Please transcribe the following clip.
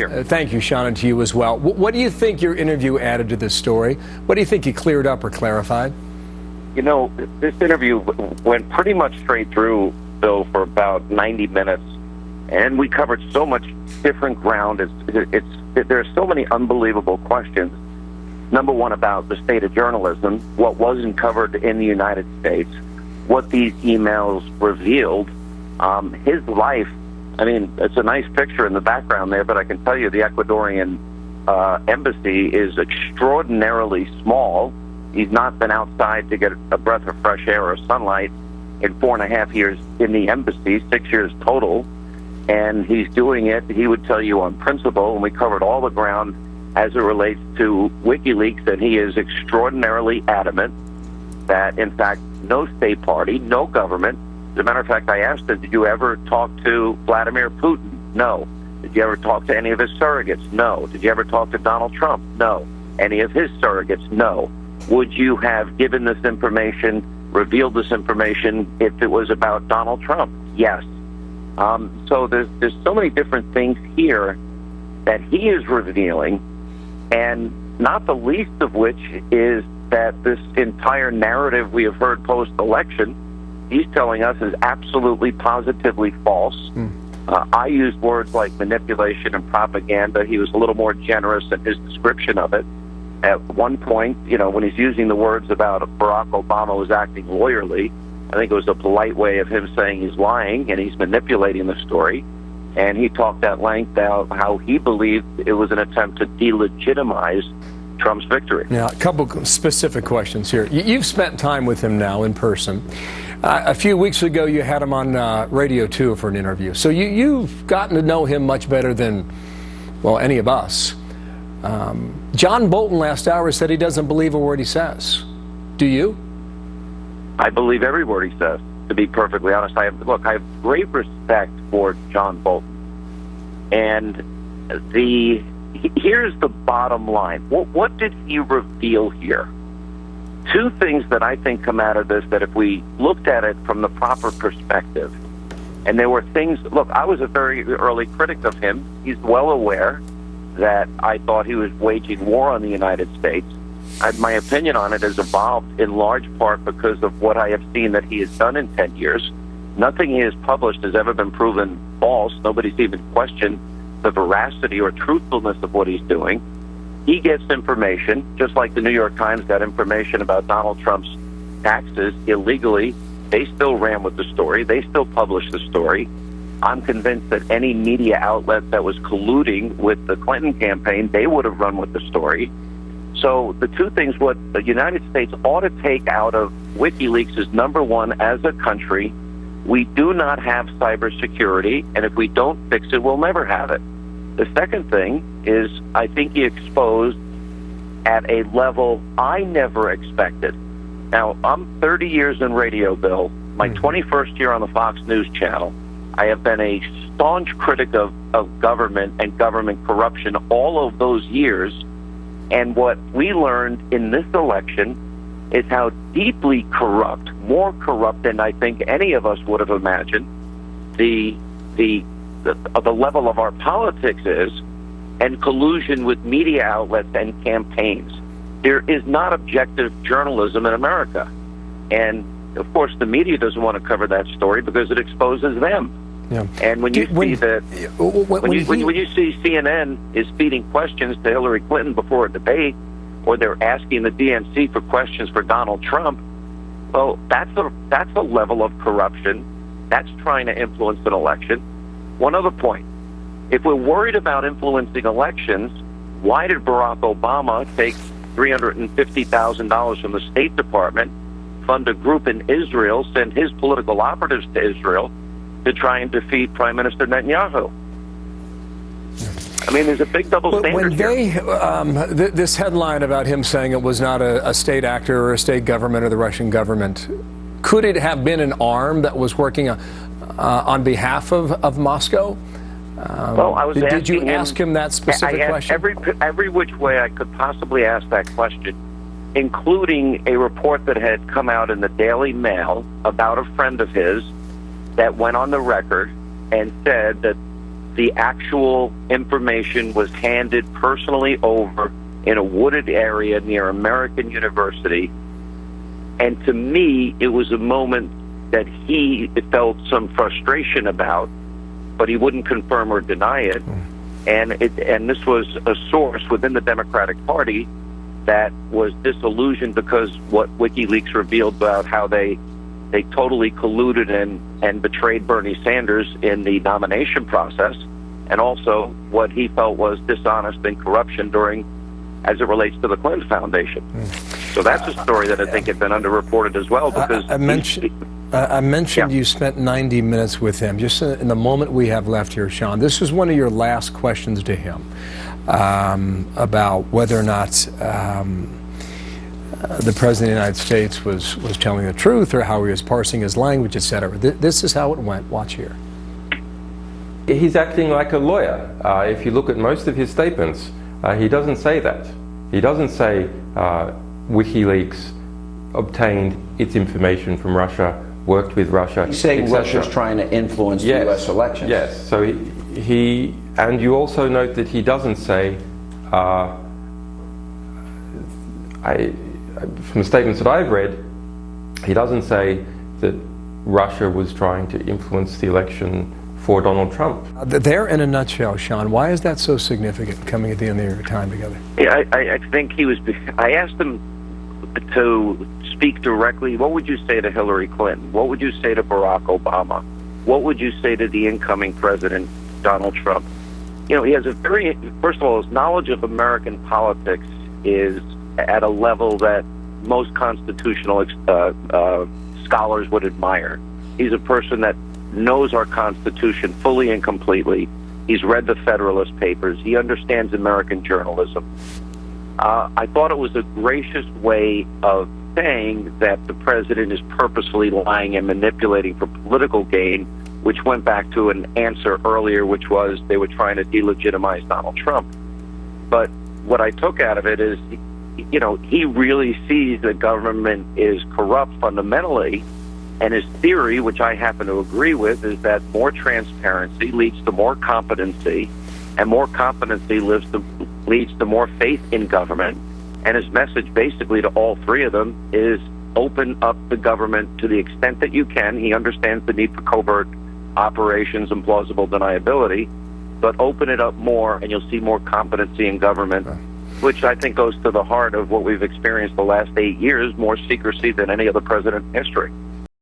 Thank you, Sean, and to you as well. What do you think your interview added to this story? What do you think you cleared up or clarified? You know, this interview went pretty much straight through, Bill, for about 90 minutes, and we covered so much different ground. There are so many unbelievable questions. Number one, about the state of journalism, what wasn't covered in the United States, what these emails revealed, his life. I mean, it's a nice picture in the background there, but I can tell you the Ecuadorian embassy is extraordinarily small. He's not been outside to get a breath of fresh air or sunlight in 4.5 years in the embassy, 6 years total. And he's doing it, he would tell you, on principle, and we covered all the ground as it relates to WikiLeaks, and he is extraordinarily adamant that, in fact, no state party, no government. As a matter of fact, I asked him, did you ever talk to Vladimir Putin? No. Did you ever talk to any of his surrogates? No. Did you ever talk to Donald Trump? No. Any of his surrogates? No. Would you have given this information, revealed this information, if it was about Donald Trump? Yes. So there's so many different things here that he is revealing, and not the least of which is that this entire narrative we have heard post-election, he's telling us, is absolutely, positively false. I used words like manipulation and propaganda. He was a little more generous in his description of it. At one point, you know, when he's using the words about Barack Obama was acting lawyerly, I think it was a polite way of him saying he's lying and he's manipulating the story. And he talked at length about how he believed it was an attempt to delegitimize Trump's victory. Now, a couple specific questions here. You've spent time with him now in person. A few weeks ago, you had him on Radio 2 for an interview. So you've gotten to know him much better than, well, any of us. John Bolton last hour said he doesn't believe a word he says. Do you? I believe every word he says, to be perfectly honest. I have great respect for John Bolton. And here's the bottom line. What did he reveal here? Two things that I think come out of this, that if we looked at it from the proper perspective, and there were things, look, I was a very early critic of him. He's well aware that I thought he was waging war on the United States. My opinion on it has evolved in large part because of what I have seen that he has done in 10 years. Nothing he has published has ever been proven false. Nobody's even questioned the veracity or truthfulness of what he's doing. He gets information, just like the New York Times got information about Donald Trump's taxes illegally. They still ran with the story. They still published the story. I'm convinced that any media outlet that was colluding with the Clinton campaign, they would have run with the story. So the two things, what the United States ought to take out of WikiLeaks is, number one, as a country, we do not have cybersecurity, and if we don't fix it, we'll never have it. The second thing is, I think he exposed at a level I never expected. Now, I'm 30 years in radio, Bill. My 21st year on the Fox News Channel. I have been a staunch critic of government and government corruption all of those years. And what we learned in this election is how deeply corrupt, more corrupt than I think any of us would have imagined, the level of our politics is, and collusion with media outlets and campaigns. There is not objective journalism in America. And, of course, the media doesn't want to cover that story because it exposes them. Yeah. And when you see CNN is feeding questions to Hillary Clinton before a debate, or they're asking the DNC for questions for Donald Trump, well, that's a level of corruption. That's trying to influence an election. One other point. If we're worried about influencing elections, why did Barack Obama take $350,000 from the State Department, fund a group in Israel, send his political operatives to Israel to try and defeat Prime Minister Netanyahu? I mean, there's a big double standard here. This headline about him saying it was not a state actor or a state government or the Russian government, could it have been an arm that was working on behalf of Moscow? Well, I was did you ask him that specific question? Every which way I could possibly ask that question, including a report that had come out in the Daily Mail about a friend of his that went on the record and said that the actual information was handed personally over in a wooded area near American University. And to me, it was a moment that he felt some frustration about, but he wouldn't confirm or deny it. And this was a source within the Democratic Party that was disillusioned because what WikiLeaks revealed about how they totally colluded and betrayed Bernie Sanders in the nomination process, and also what he felt was dishonest and corruption as it relates to the Clinton Foundation. So that's a story that I think had been underreported as well. Because I mentioned you spent 90 minutes with him. Just in the moment we have left here, Sean, this is one of your last questions to him about whether or not the President of the United States was telling the truth, or how he was parsing his language, etc. This is how it went. Watch here. He's acting like a lawyer. If you look at most of his statements, he doesn't say that. He doesn't say WikiLeaks obtained its information from Russia, worked with Russia. He's saying Russia's trying to influence the U.S. elections. Yes. So he and you also note that he doesn't say, from the statements that I've read, he doesn't say that Russia was trying to influence the election for Donald Trump. There, in a nutshell, Sean, why is that so significant coming at the end of your time together? Yeah, I think he was. I asked him to speak directly. What would you say to Hillary Clinton? What would you say to Barack Obama? What would you say to the incoming president, Donald Trump? You know, he has first of all, his knowledge of American politics is at a level that most constitutional scholars would admire. He's a person that knows our Constitution fully and completely. He's read the Federalist Papers. He understands American journalism. I thought it was a gracious way of saying that the president is purposely lying and manipulating for political gain, which went back to an answer earlier, which was they were trying to delegitimize Donald Trump. But what I took out of it is, you know, he really sees the government is corrupt fundamentally, and his theory, which I happen to agree with, is that more transparency leads to more competency, and more competency leads to more faith in government. And his message basically to all three of them is open up the government to the extent that you can. He understands the need for covert operations and plausible deniability, but open it up more and you'll see more competency in government, which I think goes to the heart of what we've experienced the last 8 years, more secrecy than any other president in history.